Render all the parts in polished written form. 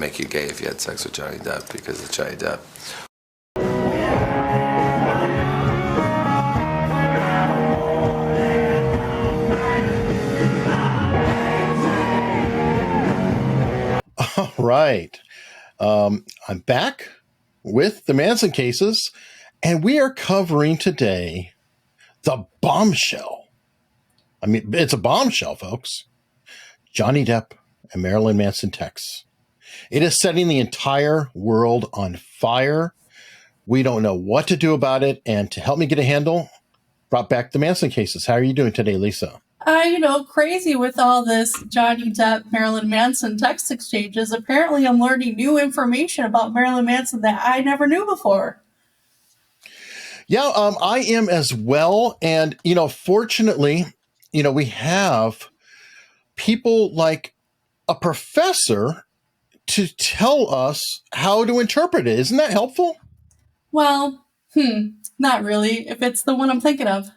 make you gay if you had sex with Johnny Depp because of Johnny Depp. All right. I'm back with the Manson Cases, and we are covering today the bombshell. I mean, it's a bombshell, folks. Johnny Depp and Marilyn Manson texts. It is setting the entire world on fire. We don't know what to do about it, and to help me get a handle, brought back the Manson Cases. How are you doing today, Lisa? Crazy with all this Johnny Depp, Marilyn Manson text exchanges. Apparently, I'm learning new information about Marilyn Manson that I never knew before. Yeah, I am as well. And, fortunately, we have people like a professor to tell us how to interpret it. Isn't that helpful? Well, not really, if it's the one I'm thinking of.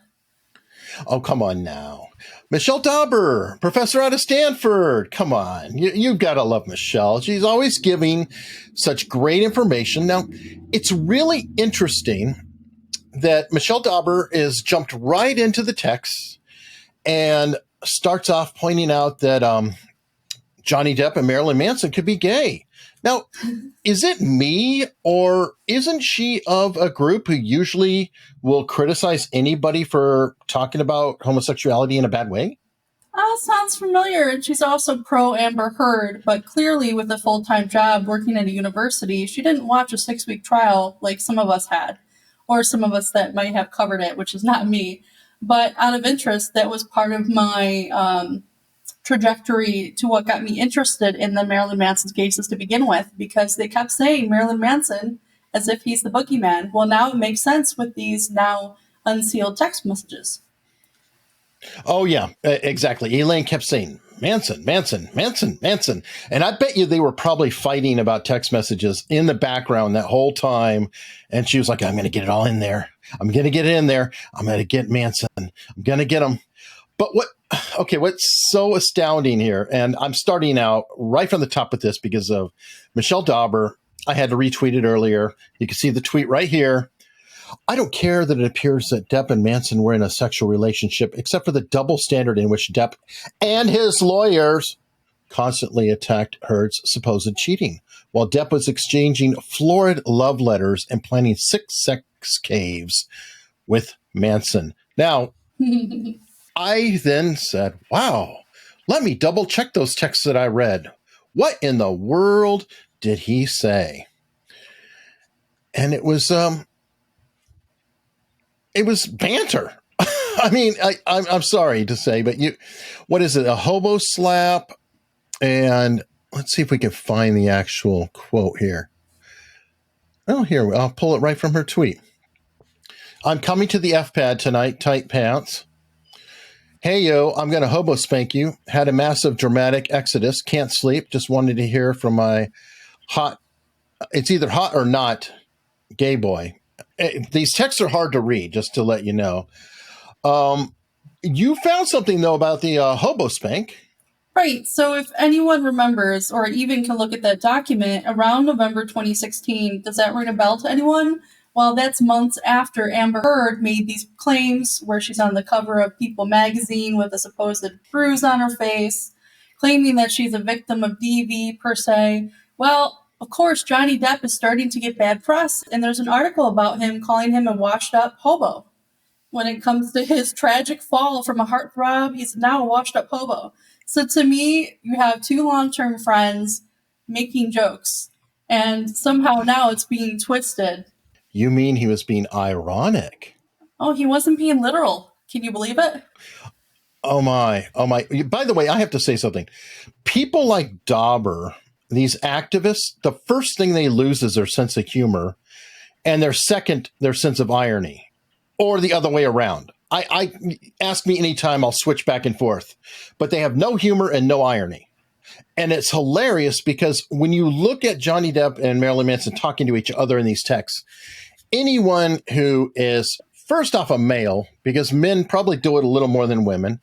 Oh, come on now. Michelle Dauber, professor out of Stanford. Come on. You've got to love Michelle. She's always giving such great information. Now, it's really interesting that Michelle Dauber is jumped right into the text and starts off pointing out that Johnny Depp and Marilyn Manson could be gay. Now, is it me, or isn't she of a group who usually will criticize anybody for talking about homosexuality in a bad way? Sounds familiar. And she's also pro Amber Heard, but clearly with a full-time job working at a university, she didn't watch a 6-week trial like some of us had, or some of us that might have covered it, which is not me. But out of interest, that was part of my trajectory to what got me interested in the Marilyn Manson cases to begin with, because they kept saying Marilyn Manson as if he's the boogeyman. Well, now it makes sense with these now unsealed text messages. Oh, yeah, exactly. Elaine kept saying, Manson, Manson, Manson, Manson. And I bet you they were probably fighting about text messages in the background that whole time. And she was like, I'm going to get it all in there. I'm going to get it in there. I'm going to get Manson. I'm going to get him. But what's so astounding here, and I'm starting out right from the top with this because of Michelle Dauber. I had to retweet it earlier. You can see the tweet right here. I don't care that it appears that Depp and Manson were in a sexual relationship, except for the double standard in which Depp and his lawyers constantly attacked Heard's supposed cheating, while Depp was exchanging florid love letters and planning 6 sex caves with Manson. Now, I then said, wow, let me double check those texts that I read. What in the world did he say? And it was banter. I mean, I'm sorry to say, but what is it? A hobo slap? And let's see if we can find the actual quote here. Oh, here, I'll pull it right from her tweet. I'm coming to the F-pad tonight, tight pants. Hey, yo, I'm going to hobo spank you. Had a massive dramatic exodus. Can't sleep. Just wanted to hear from my it's either hot or not gay boy. These texts are hard to read, just to let you know. You found something, though, about the hobo spank. Right. So if anyone remembers, or even can look at that document, around November 2016, does that ring a bell to anyone? Well, that's months after Amber Heard made these claims where she's on the cover of People magazine with a supposed bruise on her face, claiming that she's a victim of DV per se. Well, of course, Johnny Depp is starting to get bad press, and there's an article about him calling him a washed-up hobo. When it comes to his tragic fall from a heartthrob, he's now a washed-up hobo. So to me, you have 2 long-term friends making jokes, and somehow now it's being twisted. You mean he was being ironic? Oh, he wasn't being literal. Can you believe it? Oh my. By the way, I have to say something. People like Dauber, these activists, the first thing they lose is their sense of humor, and their sense of irony, or the other way around. I ask me anytime, I'll switch back and forth, but they have no humor and no irony. And it's hilarious because when you look at Johnny Depp and Marilyn Manson talking to each other in these texts, anyone who is first off a male, because men probably do it a little more than women,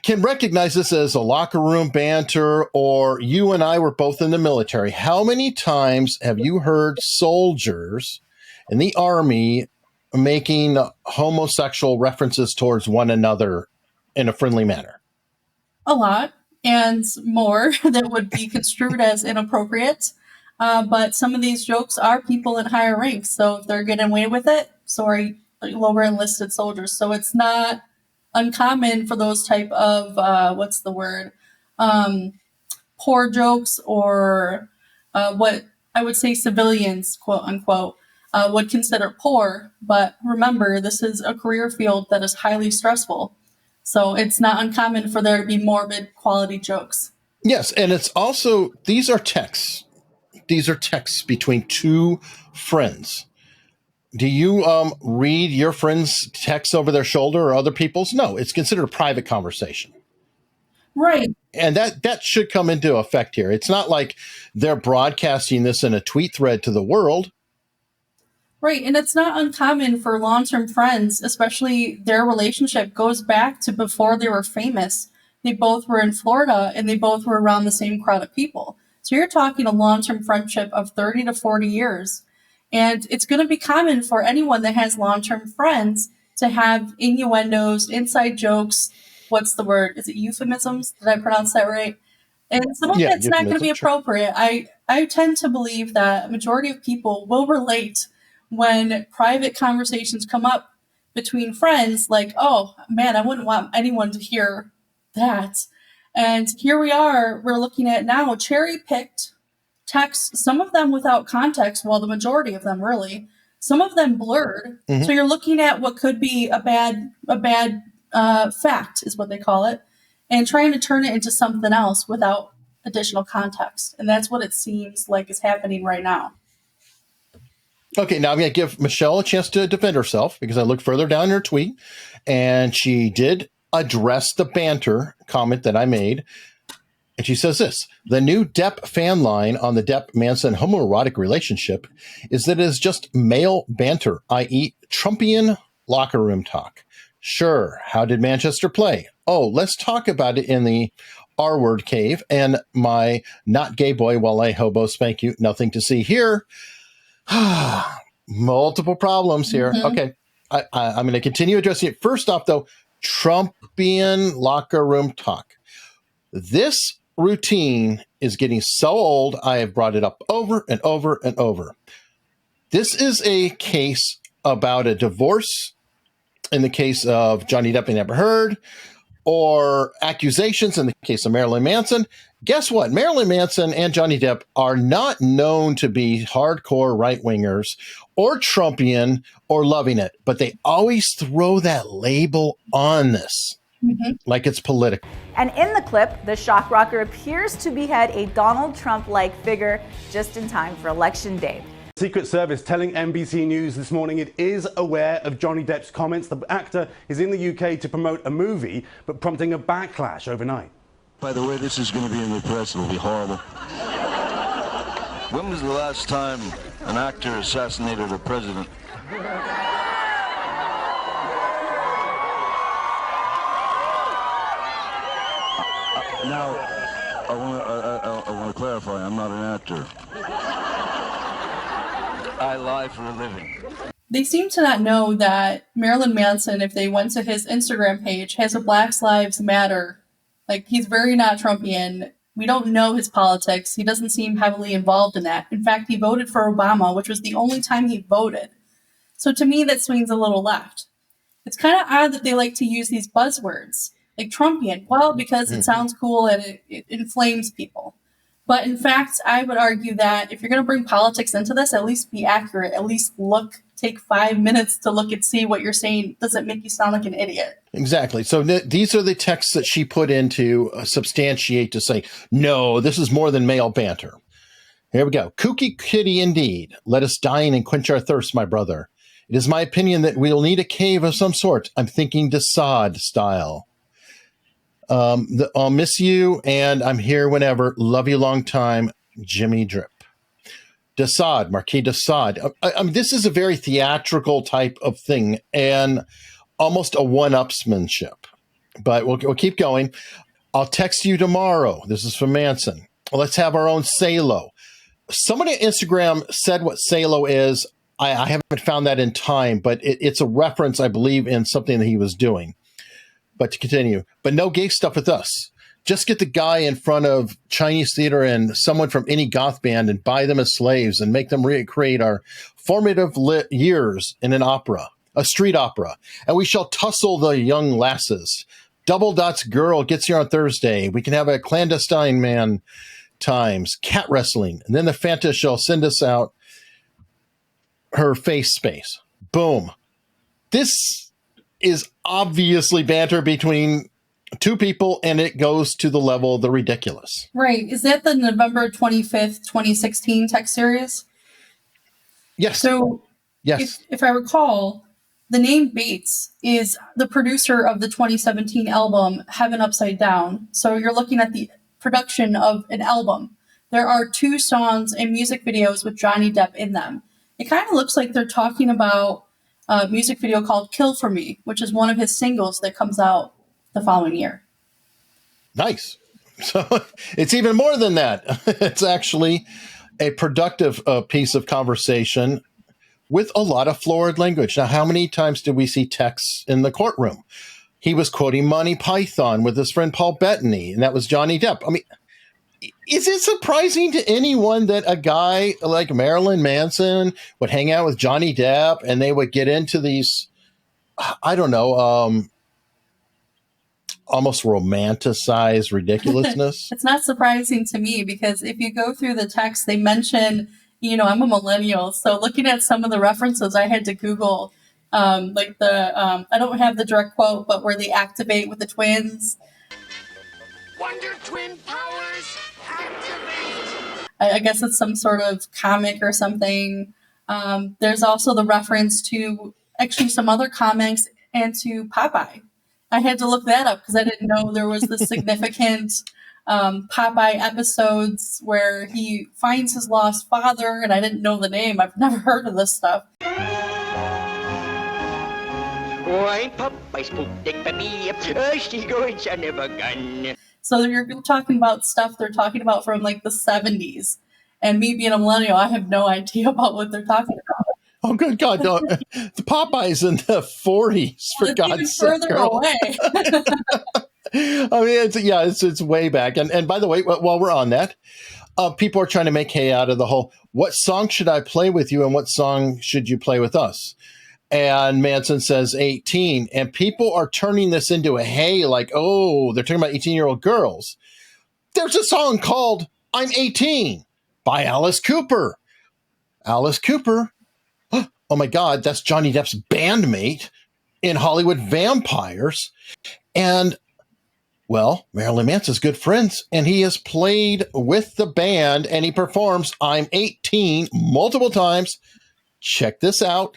can recognize this as a locker room banter, or you and I were both in the military. How many times have you heard soldiers in the Army making homosexual references towards one another in a friendly manner? A lot, and more that would be construed as inappropriate. But some of these jokes are people in higher ranks, so if they're getting away with it, so are lower enlisted soldiers. So it's not uncommon for those type of poor jokes, or what I would say civilians, quote unquote, would consider poor. But remember, this is a career field that is highly stressful. So it's not uncommon for there to be morbid quality jokes. Yes, and it's also, these are texts. These are texts between two friends. Do you read your friends' texts over their shoulder or other people's? No, it's considered a private conversation. Right. And that should come into effect here. It's not like they're broadcasting this in a tweet thread to the world. Right. And it's not uncommon for long-term friends, especially their relationship goes back to before they were famous. They both were in Florida and they both were around the same crowd of people. So you're talking a long-term friendship of 30 to 40 years. And it's going to be common for anyone that has long-term friends to have innuendos, inside jokes. What's the word? Is it euphemisms? Did I pronounce that right? And some of it's not going to be appropriate. I tend to believe that a majority of people will relate when private conversations come up between friends, like, oh man, I wouldn't want anyone to hear that. And here we are, we're looking at now cherry-picked texts, some of them without context, well, the majority of them really, some of them blurred. Mm-hmm. So you're looking at what could be a bad fact, is what they call it, and trying to turn it into something else without additional context. And that's what it seems like is happening right now. Okay, now I'm going to give Michelle a chance to defend herself, because I looked further down her tweet, and she did address the banter comment that I made. And she says this: the new Depp fan line on the Depp-Manson homoerotic relationship is that it is just male banter, i.e. Trumpian locker room talk. Sure, how did Manchester play? Oh, let's talk about it in the R-word cave, and my not gay boy while I hobo spank you, nothing to see here. Multiple problems here. Mm-hmm. Okay, I'm going to continue addressing it. First off, though, Trumpian locker room talk. This routine is getting so old, I have brought it up over and over and over. This is a case about a divorce in the case of Johnny Depp and Amber Heard, or accusations in the case of Marilyn Manson. Guess what? Marilyn Manson and Johnny Depp are not known to be hardcore right-wingers or Trumpian or loving it, but they always throw that label on this. Mm-hmm. Like it's political. And in the clip, the shock rocker appears to behead a Donald Trump-like figure just in time for Election Day. Secret Service telling NBC News this morning it is aware of Johnny Depp's comments. The actor is in the UK to promote a movie, but prompting a backlash overnight. By the way, this is going to be in the press. It'll be horrible. When was the last time an actor assassinated a president? Now, I want to clarify, I'm not an actor. I lie for a living. They seem to not know that Marilyn Manson, if they went to his Instagram page, has a Black Lives Matter. Like, he's very not Trumpian. We don't know his politics. He doesn't seem heavily involved in that. In fact, he voted for Obama, which was the only time he voted. So to me, that swings a little left. It's kind of odd that they like to use these buzzwords, like Trumpian. Well, because it sounds cool and it inflames people. But in fact, I would argue that if you're going to bring politics into this, at least be accurate. At least take 5 minutes to look and see what you're saying. Doesn't make you sound like an idiot. Exactly. So these are the texts that she put in to substantiate, to say, no, this is more than male banter. Here we go. Kooky kitty indeed. Let us dine and quench our thirst, my brother. It is my opinion that we'll need a cave of some sort. I'm thinking Desaad style. I'll miss you, and I'm here whenever. Love you long time, Jimmy Drip. Desaad, Marquis Desaad. I mean, this is a very theatrical type of thing, and almost a one-upsmanship. but we'll keep going. I'll text you tomorrow. This is from Manson. Let's have our own Salo. Somebody on Instagram said what Salo is. I haven't found that in time, but it's a reference, I believe, in something that he was doing. But to continue, but no gay stuff with us. Just get the guy in front of Chinese theater and someone from any goth band and buy them as slaves and make them recreate our formative years in an opera, a street opera. And we shall tussle the young lasses. Double Dot's girl gets here on Thursday. We can have a clandestine man times, cat wrestling. And then the Fanta shall send us out her face space. Boom. This is obviously banter between two people, and it goes to the level of the ridiculous. Right. Is that the November 25th, 2016 text series? Yes. So, yes. If I recall, the name Bates is the producer of the 2017 album Heaven Upside Down. So you're looking at the production of an album. There are 2 songs and music videos with Johnny Depp in them. It kind of looks like they're talking about a music video called Kill For Me, which is one of his singles that comes out the following year. Nice. So it's even more than that. It's actually a productive piece of conversation with a lot of florid language. Now, how many times did we see texts in the courtroom? He was quoting Monty Python with his friend Paul Bettany, and that was Johnny Depp. I mean, is it surprising to anyone that a guy like Marilyn Manson would hang out with Johnny Depp and they would get into these, I don't know, almost romanticized ridiculousness? It's not surprising to me because if you go through the text, they mention, I'm a millennial. So looking at some of the references, I had to Google, I don't have the direct quote, but where they activate with the twins. Wonder Twin powers activate! I guess it's some sort of comic or something. There's also the reference to actually some other comics and to Popeye. I had to look that up because I didn't know there was the significant Popeye episodes where he finds his lost father, and I didn't know the name. I've never heard of this stuff. Why, Popeye's pooped baby, she goes on a gun. So you're talking about stuff they're talking about from like the 70s. And me being a millennial, I have no idea about what they're talking about. Oh, good God. No. The Popeye's in the 40s, for God's sake. Further away. I mean, it's way back. And by the way, while we're on that, people are trying to make hay out of the whole, what song should I play with you and what song should you play with us? And Manson says 18. And people are turning this into a hay like, oh, they're talking about 18-year-old girls. There's a song called I'm 18 by Alice Cooper. Alice Cooper. Oh, my God, that's Johnny Depp's bandmate in Hollywood Vampires. And, well, Marilyn Manson's good friends, and he has played with the band, and he performs I'm 18 multiple times. Check this out.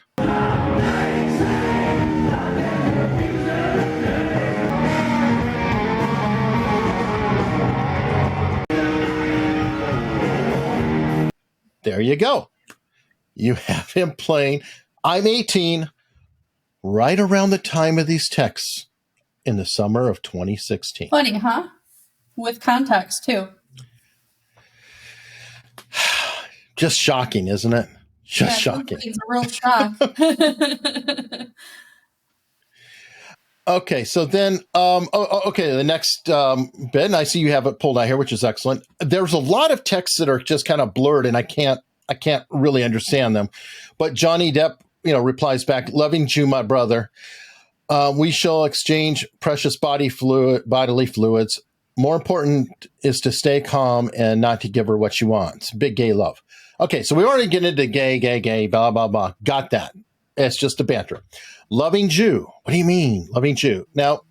There you go. You have him playing I'm 18 right around the time of these texts in the summer of 2016. Funny, huh? With context, too. Just shocking, isn't it? Just shocking. It's a real shock. Okay, so then, the next bit, and I see you have it pulled out here, which is excellent. There's a lot of texts that are just kind of blurred, and I can't really understand them. But Johnny Depp, replies back, loving you, my brother. We shall exchange precious bodily fluids. More important is to stay calm and not to give her what she wants. Big gay love. Okay, so we already get into gay, blah, blah, blah. Got that. It's just a banter. Loving Jew. What do you mean, loving Jew? Now,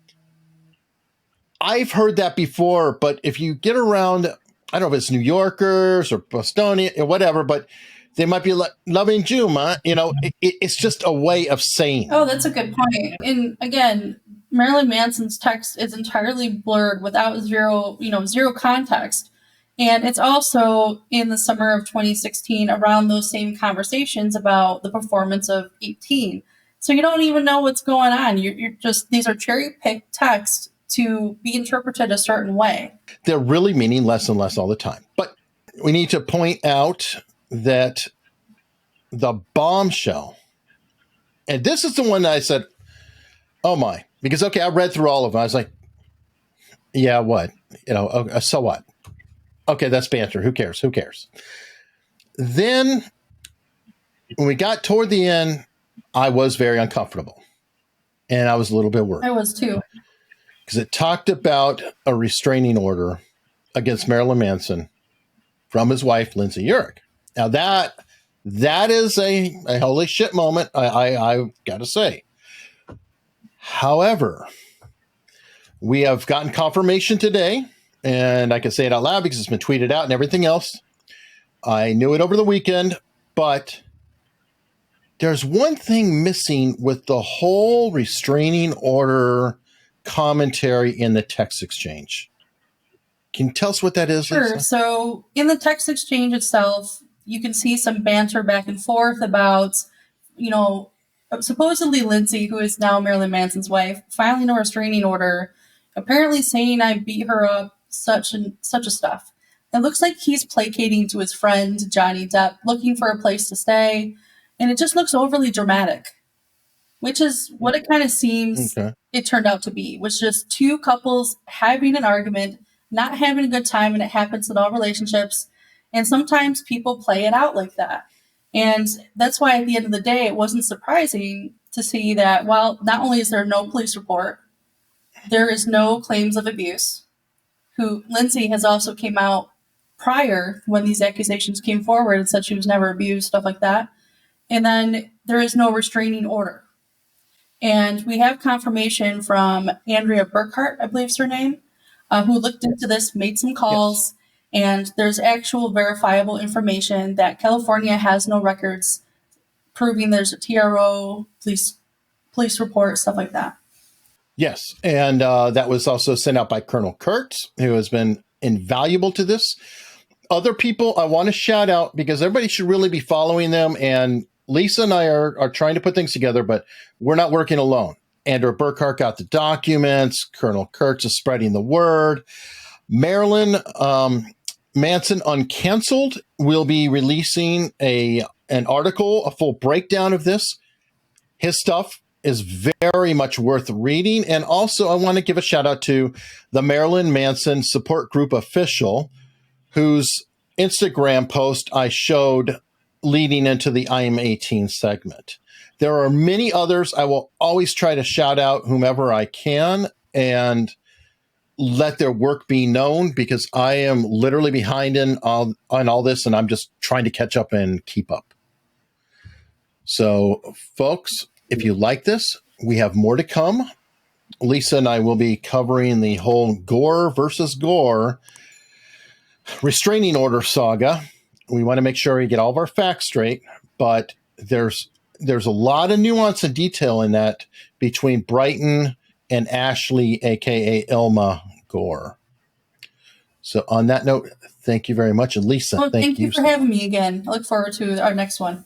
I've heard that before, but if you get around, I don't know if it's New Yorkers or Bostonian or whatever, but they might be like, loving Jew, ma. It's just a way of saying. Oh, that's a good point. And again, Marilyn Manson's text is entirely blurred without zero context. And it's also in the summer of 2016 around those same conversations about the performance of 18. So you don't even know what's going on. You're just, these are cherry picked texts to be interpreted a certain way. They're really meaning less and less all the time. But we need to point out that the bombshell, and this is the one that I said, oh my, because, okay, I read through all of them. I was like, yeah, what? So what? Okay, that's banter. Who cares? Who cares? Then when we got toward the end, I was very uncomfortable. And I was a little bit worried. I was too. Because it talked about a restraining order against Marilyn Manson from his wife, Lindsay Urick. Now that is a holy shit moment, I got to say. However, we have gotten confirmation today, and I can say it out loud because it's been tweeted out and everything else. I knew it over the weekend, but there's one thing missing with the whole restraining order commentary in the text exchange. Can you tell us what that is, Sure. Lisa? So in the text exchange itself, you can see some banter back and forth about, supposedly Lindsay, who is now Marilyn Manson's wife, filing a restraining order, apparently saying I beat her up, such a stuff. It looks like he's placating to his friend, Johnny Depp, looking for a place to stay. And it just looks overly dramatic, which is what it kind of seems it turned out to be, was just two couples having an argument, not having a good time, and it happens in all relationships. And sometimes people play it out like that. And that's why at the end of the day, it wasn't surprising to see that while not only is there no police report, there is no claims of abuse. Lindsay has also came out prior when these accusations came forward and said she was never abused, stuff like that. And then there is no restraining order. And we have confirmation from Andrea Burkhart, I believe is her name, who looked into this, made some calls, and there's actual verifiable information that California has no records proving there's a TRO, police report, stuff like that. Yes, and that was also sent out by Colonel Kurtz, who has been invaluable to this. Other people I want to shout out because everybody should really be following them, and Lisa and I are trying to put things together, but we're not working alone. Andrew Burkhart got the documents. Colonel Kurtz is spreading the word. Marilyn Manson Uncanceled will be releasing an article, a full breakdown of this. His stuff is very much worth reading. And also, I want to give a shout out to the Marilyn Manson Support Group official, whose Instagram post I showed leading into the I Am 18 segment. There are many others. I will always try to shout out whomever I can and let their work be known, because I am literally behind on all this, and I'm just trying to catch up and keep up. So, folks, if you like this, we have more to come. Lisa and I will be covering the whole Gore versus Gore restraining order saga. We want to make sure we get all of our facts straight, but there's a lot of nuance and detail in that between Brighton and Ashley, a.k.a. Ilma Gore. So on that note, thank you very much. And Lisa, Well, thank you for so having me again. I look forward to our next one.